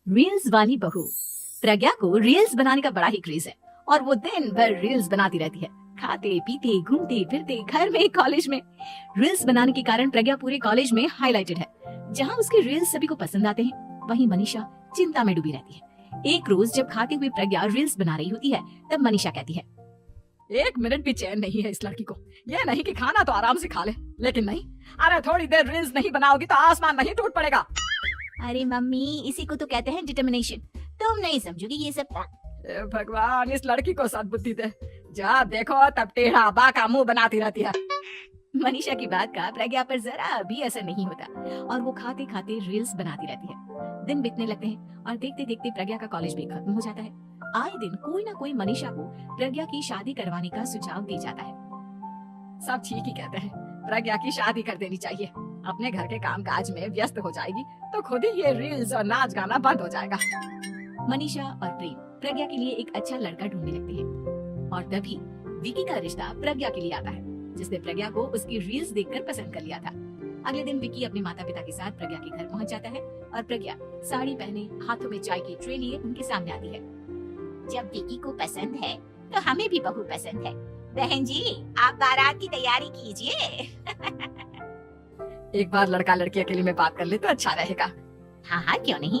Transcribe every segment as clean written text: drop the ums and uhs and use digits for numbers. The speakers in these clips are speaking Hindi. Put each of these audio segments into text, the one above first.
रील्स वाली बहू। प्रज्ञा को रील्स बनाने का बड़ा ही क्रेज है और वो दिन भर रील्स बनाती रहती है, खाते पीते घूमते फिरते घर में कॉलेज में। रील्स बनाने के कारण प्रज्ञा पूरे कॉलेज में हाईलाइटेड है। जहाँ उसके रील्स सभी को पसंद आते हैं, वहीं मनीषा चिंता में डूबी रहती है। एक रोज जब खाते हुए प्रज्ञा रील्स बना रही होती है, तब मनीषा कहती है, एक मिनट भी चैन नहीं है इस लड़की को। ये नहीं कि खाना तो आराम से खा ले, लेकिन नहीं, अरे थोड़ी देर रील्स नहीं बनाओगी तो आसमान नहीं टूट पड़ेगा। अरे मम्मी, इसी को तो कहते हैं डिटर्मिनेशन। तुम नहीं समझोगी ये सब। भगवान, इस लड़की को सद्बुद्धि दे। जब देखो तब टेढ़ा बाका मुंह बनाती रहती है। मनीषा की बात का प्रज्ञा पर जरा भी असर नहीं होता और वो खाते खाते रील्स बनाती रहती है। दिन बीतने लगते हैं और देखते देखते प्रज्ञा का कॉलेज भी खत्म हो जाता है। आए दिन कोई ना कोई मनीषा को प्रज्ञा की शादी करवाने का सुझाव दे जाता है। सब ठीक ही कहते हैं, प्रज्ञा की शादी कर देनी चाहिए। अपने घर के कामकाज में व्यस्त हो जाएगी तो खुद ही ये रील्स और नाच गाना बंद हो जाएगा। मनीषा और प्रेम प्रज्ञा के लिए एक अच्छा लड़का ढूंढने लगते हैं और तभी विकी का रिश्ता प्रज्ञा के लिए आता है, जिसने प्रज्ञा को उसकी रील्स देखकर पसंद कर लिया था। अगले दिन विकी अपने माता पिता के साथ प्रज्ञा के घर पहुंच जाता है और प्रज्ञा साड़ी पहने हाथों में चाय की ट्रे लिए उनके सामने आती है। जब विकी को पसंद है तो हमें भी बहू पसंद है। बहन जी, आप बारात की तैयारी कीजिए। एक बार लड़का लड़की अकेले में बात कर ले तो अच्छा रहेगा। हाँ हाँ, क्यों नहीं।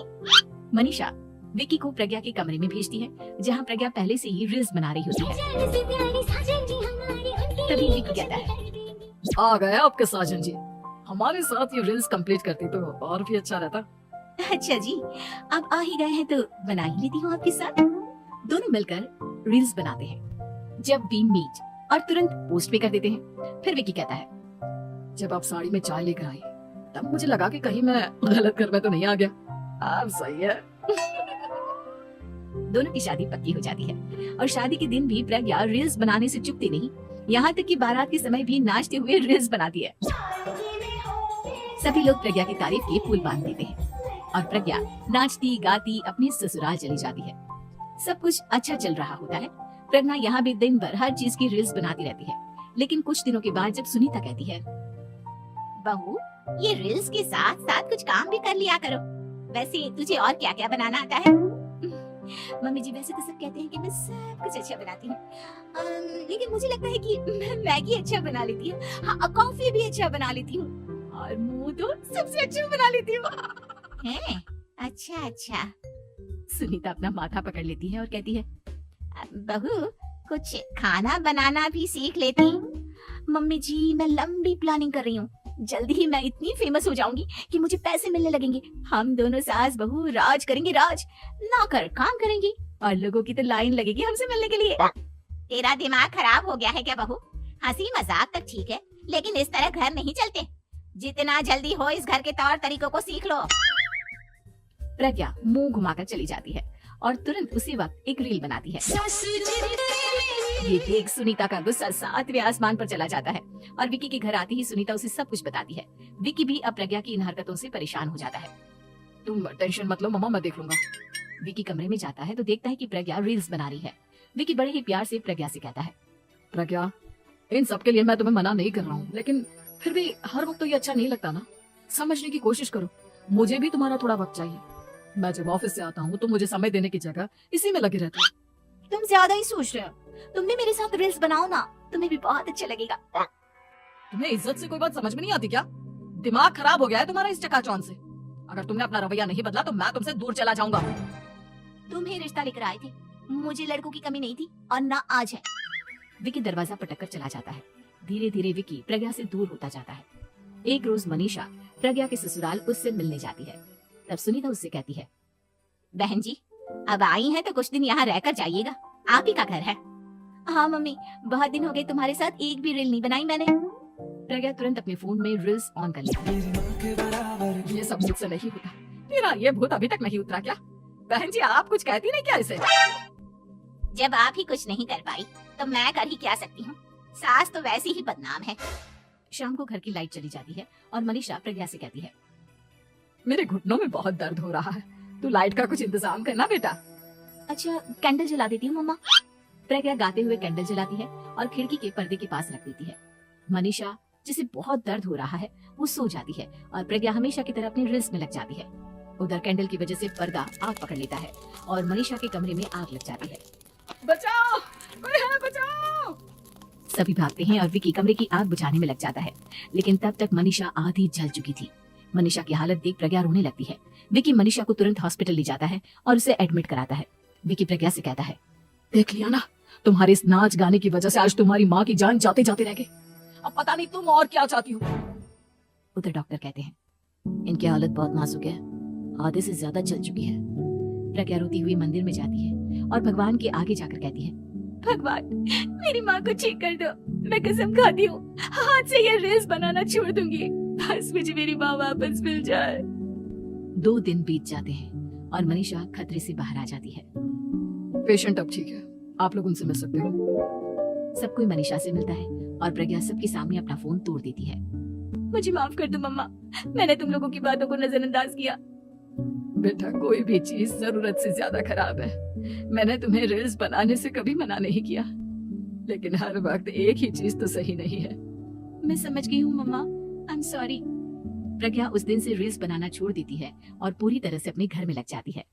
मनीषा विकी को प्रज्ञा के कमरे में भेजती है, जहाँ प्रज्ञा पहले से ही रील्स बना रही होती है। तभी विकी कहता है, आ गए आपके साजन जी। हमारे साथ ये रील्स कंप्लीट करती तो और भी अच्छा रहता। अच्छा जी, अब आ ही गए हैं तो बना ही लेती हूँ आपके साथ। दोनों मिलकर रील्स बनाते हैं। जब वी मीट और तुरंत पोस्ट भी कर देते हैं। फिर विकी कहता है, जब आप साड़ी में चाय लेकर आई तब मुझे लगा कि कहीं मैं गलत घर में तो नहीं आ गया। अब सही है। दोनों की शादी पक्की हो जाती है और शादी के दिन भी प्रज्ञा रील्स बनाने से चुकती नहीं, यहाँ तक कि बारात के समय भी नाचते हुए रील्स बनाती है। सभी लोग प्रज्ञा की तारीफ के फूल बांध देते हैं और प्रज्ञा नाचती गाती अपने ससुराल चली जाती है। सब कुछ अच्छा चल रहा होता है। प्रज्ञा यहाँ भी दिन भर हर चीज की रील्स बनाती रहती है। लेकिन कुछ दिनों के बाद जब सुनीता कहती है, बहू, ये रील्स के साथ साथ कुछ काम भी कर लिया करो। वैसे तुझे और क्या क्या बनाना आता है? मम्मी जी, वैसे तो सब कहते हैं कि मैं सब कुछ अच्छा बनाती हूँ, लेकिन मुझे लगता है कि मैं मैगी अच्छा बना लेती हूँ, हाँ, कॉफी भी अच्छा बना लेती हूँ और मुंह तो सबसे अच्छा बना लेती हूँ। हैं? अच्छा अच्छा। सुनीता अपना माथा पकड़ लेती है और कहती है, बहू, कुछ खाना बनाना भी सीख लेती। मम्मी जी, मैं लंबी प्लानिंग कर रही हूँ। जल्दी ही मैं इतनी फेमस हो जाऊंगी कि मुझे पैसे मिलने लगेंगे। हम दोनों सास बहू राज करेंगे, राज नौकर काम करेंगी और लोगों की तो लाइन लगेगी हमसे मिलने के लिए। तेरा दिमाग खराब हो गया है क्या बहू? हंसी मजाक तक ठीक है, लेकिन इस तरह घर नहीं चलते। जितना जल्दी हो इस घर के तौर तरीकों को सीख लो। प्रज्ञा मुंह घुमाकर चली जाती है और तुरंत उसी वक्त एक रील बनाती है। ये देख सुनीता का गुस्सा 7वें आसमान पर चला जाता है और विकी के घर आती ही सुनीता उसे सब कुछ बताती है। विकी भी अब प्रज्ञा की इन हरकतों से परेशान हो जाता है। तुम टेंशन मत लो मम्मा, मैं देख लूंगा। विकी कमरे में जाता है तो देखता है कि प्रज्ञा रील्स बना रही है। विकी बड़े ही प्यार से प्रज्ञा से कहता है, प्रज्ञा, इन सब के लिए मैं तुम्हें मना नहीं कर रहा हूँ, लेकिन फिर भी हर वक्त तो ये अच्छा नहीं लगता ना। समझने की कोशिश करो, मुझे भी तुम्हारा थोड़ा वक्त चाहिए। मैं जब ऑफिस से आता हूँ तो मुझे समय देने की जगह इसी में लगे रहते हो। तुम ज्यादा ही सोच रहे हो। तुम भी मेरे साथ रील्स बनाओ ना, तुम्हें भी बहुत अच्छा लगेगा। तुम्हें इज्जत से कोई बात समझ में नहीं आती क्या? दिमाग खराब हो गया है तुम्हारा इस चकाचौंध से। अगर तुमने अपना रवैया नहीं बदला तो मैं तुमसे दूर चला जाऊंगा। तुम ही रिश्ता लेकर आए थे, मुझे लड़कों की कमी नहीं थी और ना आज है। विकी दरवाजा पटक कर चला जाता है। धीरे धीरे विकी प्रज्ञा से दूर होता जाता है। एक रोज मनीषा प्रज्ञा के ससुराल उससे मिलने जाती है। तब सुनीता उससे कहती है, बहन जी, अब आई हैं तो कुछ दिन यहाँ रहकर जाइएगा। आप ही का घर है। हाँ मम्मी, बहुत दिन हो गए तुम्हारे साथ एक भी रील नहीं बनाई मैंने। प्रज्ञा तुरंत अपने फोन में रील्स ऑन कर लेती है। ये सब मुझसे नहीं होता। तेरा ये भूत अभी तक नहीं उतरा क्या? बहन जी, आप कुछ कहती नहीं क्या इसे? जब आप ही कुछ नहीं कर पाई तो मैं कर ही क्या सकती हूँ। सास तो वैसी ही बदनाम है। शाम को घर की लाइट चली जाती है और मनीषा प्रज्ञा से कहती है, मेरे घुटनों में बहुत दर्द हो रहा है, तू लाइट का कुछ इंतजाम करना बेटा। अच्छा, कैंडल जला देती हूँ मम्मा। प्रज्ञा गाते हुए कैंडल जलाती है और खिड़की के पर्दे के पास रख देती है। मनीषा, जिसे बहुत दर्द हो रहा है, वो सो जाती है और प्रज्ञा हमेशा की तरह अपनी रील्स में लग जाती है। उधर कैंडल की वजह से पर्दा आग पकड़ लेता है और मनीषा के कमरे में आग लग जाती है। बचाओ, कोई है, बचाओ। सभी भागते हैं और विकी कमरे की आग बुझाने में लग जाता है, लेकिन तब तक मनीषा आधी जल चुकी थी। मनीषा की हालत देख प्रज्ञा रोने लगती है। विकी मनीषा को तुरंत हॉस्पिटल ले जाता है और उसे एडमिट कराता है। विकी प्रज्ञा से कहता है, देख लिया ना, तुम्हारे इस नाच गाने की वजह से आज तुम्हारी माँ की जान जाते जाते रह गई। अब पता नहीं तुम और क्या चाहती हो। उधर डॉक्टर कहते हैं, इनकी हालत बहुत नाजुक है, आधे से ज्यादा जल चुकी है। प्रज्ञा रोती हुई मंदिर में जाती है और भगवान के आगे जाकर कहती है, भगवान मेरी माँ को ठीक कर दो, मैं कसम खाती हूँ हाथ से ये रील्स बनाना छोड़ दूंगी, बस मुझे मेरी माँ वापस मिल जाए। 2 दिन बीत जाते हैं और मनीषा खतरे से बाहर आ जाती है। पेशेंट अब ठीक है, आप लोग उनसे मिल सकते हो। सब कोई मनीषा से मिलता है और प्रज्ञा सबके सामने अपना फोन तोड़ देती है। मुझे माफ कर दो मम्मा, मैंने तुम लोगों की बातों को नजरअंदाज किया। बेटा, कोई भी चीज जरूरत से ज्यादा खराब है। मैंने तुम्हें रील्स बनाने से कभी मना नहीं किया, लेकिन हर वक्त एक ही चीज तो सही नहीं है। मैं समझ गई हूँ मम्मा, आई एम सॉरी। प्रज्ञा उस दिन से रील्स बनाना छोड़ देती है और पूरी तरह से अपने घर में लग जाती है।